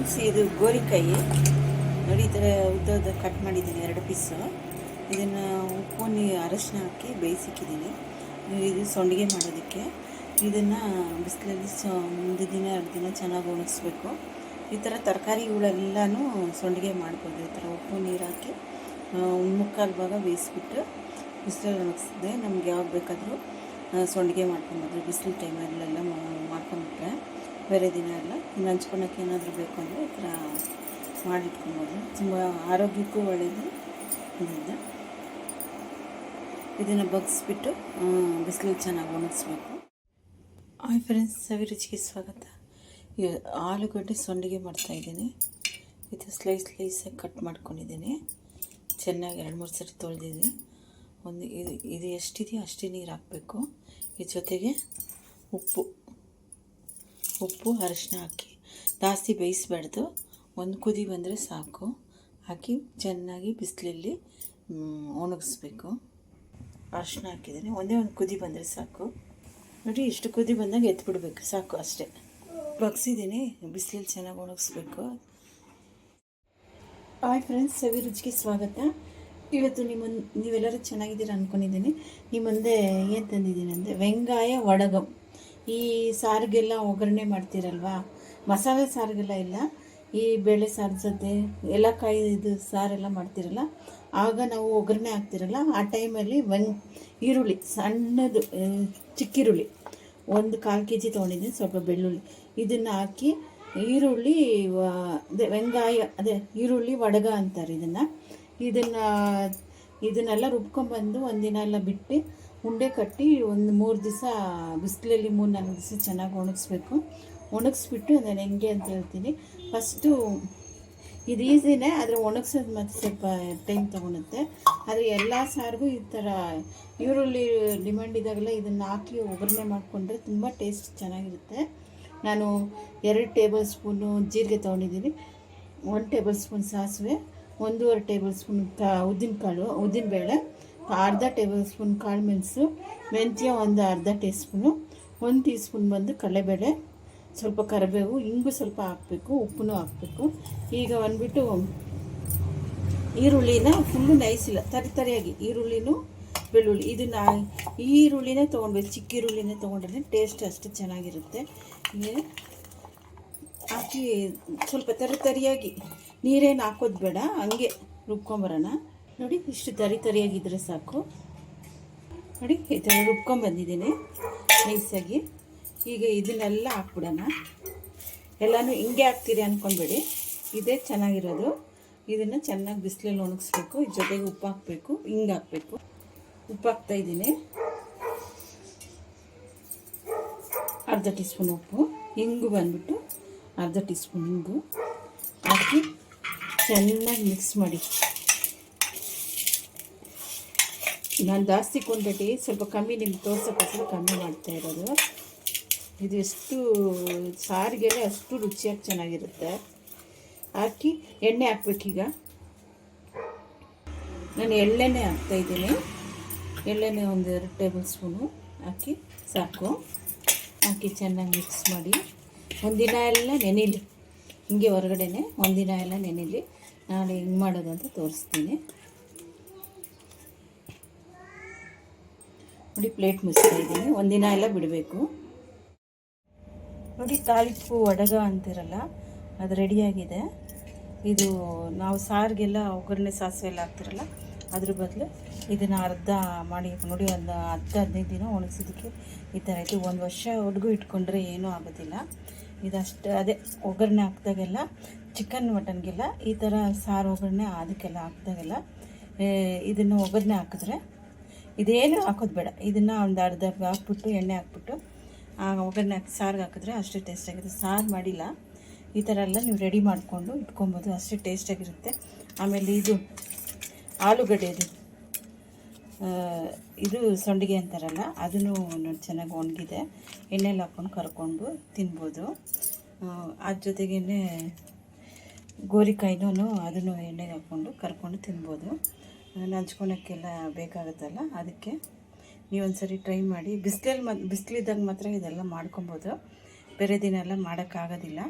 Friends, ಇದು ಗೋರಿಕಾಯಿ ನೋಡಿ. ಈ ಥರ ಉದ್ದ ಕಟ್ ಮಾಡಿದ್ದೀನಿ 2 ಪೀಸು. ಇದನ್ನು ಉಪ್ಪು ಅರಶಿನ ಹಾಕಿ ಬೇಯಿಸಿಕ್ಕಿದ್ದೀನಿ. ಇದು ಸಂಡಿಗೆ ಮಾಡೋದಕ್ಕೆ. ಇದನ್ನು ಬಿಸಿಲಲ್ಲಿ ಒಂದು ದಿನ 2 ದಿನ ಚೆನ್ನಾಗಿ ಒಣಗಿಸ್ಬೇಕು. ಈ ಥರ ತರಕಾರಿಗಳೆಲ್ಲನೂ ಸಂಡಿಗೆ ಮಾಡ್ಬೋದು. ಈ ಥರ ಉಪ್ಪು ನೀರು ಹಾಕಿ 1/4 ಭಾಗ ಬೇಯಿಸ್ಬಿಟ್ಟು ಬಿಸಿಲಲ್ಲಿ ಒಣಗಿಸಿದೆ. ನಮ್ಗೆ ಯಾವಾಗ ಬೇಕಾದರೂ ಸಂಡಿಗೆ ಮಾಡ್ಕೊಬೋದು. ಬಿಸಿಲು ಟೈಮಲ್ಲೆಲ್ಲ ಮಾಡ್ಕೊಂಬಿಟ್ರೆ ಬೇರೆ ದಿನ ಎಲ್ಲ ಹಂಚ್ಕೊಳಕ್ಕೆ ಏನಾದರೂ ಬೇಕು ಅಂದರೆ ಈ ಥರ ಮಾಡಿಟ್ಕೊಬೋದು. ತುಂಬ ಆರೋಗ್ಯಕ್ಕೂ ಒಳ್ಳೆಯದು. ಇದನ್ನು ಬಗ್ಗಿಸ್ಬಿಟ್ಟು ಬಿಸಿಲಲ್ಲಿ ಚೆನ್ನಾಗಿ ಒಣಗಿಸ್ಬೇಕು. ಹಾಯ್ ಫ್ರೆಂಡ್ಸ್, ಸವಿರುಚಿಗೆ ಸ್ವಾಗತ. ಆಲೂಗಡ್ಡೆ ಸಂಡಿಗೆ ಮಾಡ್ತಾಯಿದ್ದೀನಿ. ಇದು ಸ್ಲೈಸಾಗಿ ಕಟ್ ಮಾಡ್ಕೊಂಡಿದ್ದೀನಿ. ಚೆನ್ನಾಗಿ 2-3 ಸರಿ ತೊಳೆದಿದ್ದೀನಿ. ಇದು ಎಷ್ಟಿದೆಯೋ ಅಷ್ಟೇ ನೀರು ಹಾಕಬೇಕು. ಈ ಜೊತೆಗೆ ಉಪ್ಪು ಅರಶಿನ ಹಾಕಿ ಜಾಸ್ತಿ ಬೇಯಿಸಬಾರ್ದು. ಒಂದು ಕುದಿ ಬಂದರೆ ಸಾಕು. ಹಾಕಿ ಚೆನ್ನಾಗಿ ಬಿಸಿಲಲ್ಲಿ ಒಣಗಿಸ್ಬೇಕು. ಅರಶಿನ ಹಾಕಿದ್ದೀನಿ. ಒಂದೇ ಒಂದು ಕುದಿ ಬಂದರೆ ಸಾಕು. ನೋಡಿ, ಇಷ್ಟು ಕುದಿ ಬಂದಾಗ ಎತ್ಬಿಡ್ಬೇಕು, ಸಾಕು ಅಷ್ಟೇ. ಬಗ್ಸಿದ್ದೀನಿ. ಬಿಸಿಲಲ್ಲಿ ಚೆನ್ನಾಗಿ ಒಣಗಿಸ್ಬೇಕು. ಹಾಯ್ ಫ್ರೆಂಡ್ಸ್, ಸವಿರುಚಿಗೆ ಸ್ವಾಗತ. ಇವತ್ತು ನೀವೆಲ್ಲರೂ ಚೆನ್ನಾಗಿದ್ದೀರ ಅಂದ್ಕೊಂಡಿದ್ದೀನಿ. ನಿಮ್ಮ ಮುಂದೆ ಏನು ತಂದಿದ್ದೀನಿ ಅಂದರೆ ವೆಂಗಾಯ ವಡಗಂ. ಈ ಸಾರಿಗೆಲ್ಲ ಒಗ್ಗರಣೆ ಮಾಡ್ತೀರಲ್ವಾ, ಮಸಾಲೆ ಸಾರಿಗೆಲ್ಲ ಇಲ್ಲ, ಈ ಬೇಳೆ ಸಾರು ಜೊತೆ ಎಲ್ಲ ಕಾಯಿ ಇದು ಸಾರೆಲ್ಲ ಮಾಡ್ತಿರಲ್ಲ, ಆಗ ನಾವು ಒಗ್ಗರಣೆ ಹಾಕ್ತಿರಲ್ಲ, ಆ ಟೈಮಲ್ಲಿ ಈರುಳ್ಳಿ ಸಣ್ಣದು ಚಿಕ್ಕಿರುಳ್ಳಿ 1/4 kg ತೊಗೊಂಡಿದ್ದೀನಿ. ಸ್ವಲ್ಪ ಬೆಳ್ಳುಳ್ಳಿ ಇದನ್ನು ಹಾಕಿ ಈರುಳ್ಳಿ ವೆಂಗಾಯ ಈರುಳ್ಳಿ ವಡಗ ಅಂತಾರೆ ಇದನ್ನೆಲ್ಲ ರುಬ್ಕೊಂಡ್ಬಂದು ಒಂದಿನ ಎಲ್ಲ ಬಿಟ್ಟು ಉಂಡೆ ಕಟ್ಟಿ 3 ದಿವಸ ಬಿಸಿಲಲ್ಲಿ 3-4 ದಿವಸ ಚೆನ್ನಾಗಿ ಒಣಗಿಸ್ಬಿಟ್ಟು ಅದನ್ನು ಹೆಂಗೆ ಅಂತ ಹೇಳ್ತೀನಿ. ಫಸ್ಟು ಇದು ಈಸಿನೇ, ಆದರೆ ಒಣಗಿಸೋದು ಮತ್ತು ಸ್ವಲ್ಪ ಟೈಮ್ ತೊಗೊಳುತ್ತೆ. ಆದರೆ ಎಲ್ಲ ಸಾರಿಗೂ ಈ ಥರ ಈರುಳ್ಳಿ ಡಿಮ್ಯಾಂಡ್ ಇದ್ದಾಗೆಲ್ಲ ಇದನ್ನು ಹಾಕಿ ಒಗ್ಗರಣೆ ಮಾಡಿಕೊಂಡ್ರೆ ತುಂಬ ಟೇಸ್ಟ್ ಚೆನ್ನಾಗಿರುತ್ತೆ. ನಾನು 2 ಟೇಬಲ್ ಸ್ಪೂನು ಜೀರಿಗೆ ತೊಗೊಂಡಿದ್ದೀನಿ, 1 ಟೇಬಲ್ ಸ್ಪೂನ್ ಸಾಸಿವೆ, 1.5 ಟೇಬಲ್ ಸ್ಪೂನ್ ಉದ್ದಿನಬೇಳೆ, ಅರ್ಧ ಟೇಬಲ್ ಸ್ಪೂನ್ ಕಾಳು ಮೆಣಸು, ಮೆಂತ್ಯ ಒಂದು ಅರ್ಧ ಟೀ ಸ್ಪೂನು, 1 ಟೀ ಸ್ಪೂನ್ ಬಂದು ಕಡಲೆಬೇಳೆ, ಸ್ವಲ್ಪ ಕರಿಬೇವು, ಇಂಗು ಸ್ವಲ್ಪ ಹಾಕಬೇಕು, ಉಪ್ಪು ಹಾಕಬೇಕು. ಈಗ ಬಂದ್ಬಿಟ್ಟು ಈರುಳ್ಳಿನ ಫುಲ್ಲು ನೈಸಿಲ್ಲ, ತರಿಯಾಗಿ ಈರುಳ್ಳಿನೂ ಬೆಳ್ಳುಳ್ಳಿ ಈರುಳ್ಳಿನೇ ತೊಗೊಳ್ಬೇಕು. ಚಿಕ್ಕ ಈರುಳ್ಳಿನೇ ತೊಗೊಂಡ್ರೆ ಟೇಸ್ಟ್ ಅಷ್ಟು ಚೆನ್ನಾಗಿರುತ್ತೆ. ಹಾಕಿ ಸ್ವಲ್ಪ ತರಿಯಾಗಿ, ನೀರೇನು ಹಾಕೋದು ಬೇಡ, ಹಂಗೆ ರುಬ್ಕೊಂಬರೋಣ. ನೋಡಿ, ಇಷ್ಟು ತರಿಯಾಗಿದ್ದರೆ ಸಾಕು. ನೋಡಿ, ಈ ಥರ ರುಬ್ಕೊಂಬಂದಿದ್ದೀನಿ ನೈಸಾಗಿ. ಈಗ ಇದನ್ನೆಲ್ಲ ಹಾಕ್ಬಿಡೋಣ. ಎಲ್ಲನೂ ಹಿಂಗೆ ಹಾಕ್ತೀರಿ ಅಂದ್ಕೊಂಬೇಡಿ, ಇದೇ ಚೆನ್ನಾಗಿರೋದು. ಇದನ್ನು ಚೆನ್ನಾಗಿ ಬಿಸಿಲಲ್ಲಿ ಒಣಗಿಸ್ಬೇಕು. ಇದ್ರ ಜೊತೆಗೆ ಉಪ್ಪು ಹಾಕಬೇಕು, ಹಿಂಗೆ ಹಾಕಬೇಕು. ಉಪ್ಪು ಹಾಕ್ತಾಯಿದ್ದೀನಿ, ಅರ್ಧ ಟೀ ಸ್ಪೂನ್ ಉಪ್ಪು. ಇಂಗು ಬಂದ್ಬಿಟ್ಟು ಅರ್ಧ ಟೀ ಸ್ಪೂನ್ ಇಂಗು ಹಾಕಿ ಚೆನ್ನಾಗಿ ಮಿಕ್ಸ್ ಮಾಡಿ. ನಾನು ಜಾಸ್ತಿ ಕ್ವಾಂಟಿಟಿ, ಸ್ವಲ್ಪ ಕಮ್ಮಿ ನಿಮ್ಗೆ ತೋರ್ಸೋಕ್ಕೋಸ್ಕರ ಕಮ್ಮಿ ಮಾಡ್ತಾ ಇರೋದು. ಇದು ಎಷ್ಟು ಸಾರಿಗೆಲ್ಲ ಅಷ್ಟು ರುಚಿಯಾಗಿ ಚೆನ್ನಾಗಿರುತ್ತೆ. ಹಾಕಿ ಎಣ್ಣೆ ಹಾಕ್ಬೇಕೀಗ. ನಾನು ಎಳ್ಳೆಣ್ಣೆ ಹಾಕ್ತಾಯಿದ್ದೀನಿ. ಎಳ್ಳೆಣ್ಣೆ 1-2 ಟೇಬಲ್ ಸ್ಪೂನು ಹಾಕಿ ಸಾಕು. ಹಾಕಿ ಚೆನ್ನಾಗಿ ಮಿಕ್ಸ್ ಮಾಡಿ ಒಂದಿನ ಎಲ್ಲ ನೆನೆಯಲಿ. ಹಿಂಗೆ ಹೊರಗಡೆನೆ ಒಂದಿನ ಎಲ್ಲ ನೆನೆಯಲಿ. ನಾಳೆ ಹಿಂಗೆ ಮಾಡೋದು ಅಂತ ತೋರಿಸ್ತೀನಿ. ನೋಡಿ, ಪ್ಲೇಟ್ ಮುಚ್ತಾಯಿದ್ದೀನಿ. ಒಂದಿನ ಎಲ್ಲ ಬಿಡಬೇಕು. ನೋಡಿ, ತಾಳಿಪು ವಡಗ ಅಂತಿರಲ್ಲ, ಅದು ರೆಡಿಯಾಗಿದೆ. ಇದು ನಾವು ಸಾರಿಗೆಲ್ಲ ಒಗ್ಗರಣೆ ಸಾಸಿವೆ ಎಲ್ಲ ಹಾಕ್ತಿರಲ್ಲ, ಅದ್ರ ಬದಲು ಇದನ್ನು ಅರ್ಧ ಮಾಡಿ ನೋಡಿ, ಒಂದು 10-15 ದಿನ ಒಣಗಿಸೋದಕ್ಕೆ ಈ ಥರ ಆಯಿತು. 1 ವರ್ಷವರೆಗೂ ಇಟ್ಕೊಂಡ್ರೆ ಏನೂ ಆಗೋದಿಲ್ಲ. ಇದಷ್ಟು ಅದೇ ಒಗ್ಗರಣೆ ಹಾಕ್ದಾಗೆಲ್ಲ, ಚಿಕನ್ ಮಟನ್ಗೆಲ್ಲ ಈ ಥರ ಸಾರು ಒಗ್ಗರಣೆ ಅದಕ್ಕೆಲ್ಲ ಹಾಕ್ದಾಗೆಲ್ಲ ಇದನ್ನು ಒಗ್ಗರಣೆ ಹಾಕಿದ್ರೆ ಇದೇನು ಹಾಕೋದು ಬೇಡ. ಇದನ್ನು ಒಂದು ಅರ್ಧ ಹಾಕ್ಬಿಟ್ಟು ಎಣ್ಣೆ ಹಾಕ್ಬಿಟ್ಟು ಒಗ್ಗರಣೆ ಹಾಕಿ ಸಾರಿಗೆ ಹಾಕಿದ್ರೆ ಅಷ್ಟೇ ಟೇಸ್ಟಾಗಿರುತ್ತೆ. ಸಾರು ಮಾಡಿಲ್ಲ, ಈ ಥರ ಎಲ್ಲ ನೀವು ರೆಡಿ ಮಾಡಿಕೊಂಡು ಇಟ್ಕೊಬೋದು, ಅಷ್ಟೇ ಟೇಸ್ಟಾಗಿರುತ್ತೆ. ಆಮೇಲೆ ಇದು ಆಲೂಗಡ್ಡೆ ಇದು ಸಂಡಿಗೆ ಅಂತಾರಲ್ಲ, ಅದನ್ನು ನೋಡಿ ಚೆನ್ನಾಗಿ ಒಣಗಿದೆ. ಎಣ್ಣೆಲಿ ಹಾಕ್ಕೊಂಡು ಕರ್ಕೊಂಡು ತಿನ್ಬೋದು. ಅದ್ರ ಜೊತೆಗೇ ಗೋರಿಕಾಯಿನೂ ಅದನ್ನು ಎಣ್ಣೆಗೆ ಹಾಕ್ಕೊಂಡು ಕರ್ಕೊಂಡು ತಿನ್ಬೋದು. ನಂಚ್ಕೊಳಕ್ಕೆಲ್ಲ ಬೇಕಾಗುತ್ತಲ್ಲ, ಅದಕ್ಕೆ ನೀವೊಂದ್ಸರಿ ಟ್ರೈ ಮಾಡಿ. ಬಿಸಿಲಿದ್ದಾಗ ಮಾತ್ರ ಇದೆಲ್ಲ ಮಾಡ್ಕೊಬೋದು, ಬೇರೆ ದಿನ ಎಲ್ಲ ಮಾಡೋಕ್ಕಾಗೋದಿಲ್ಲ.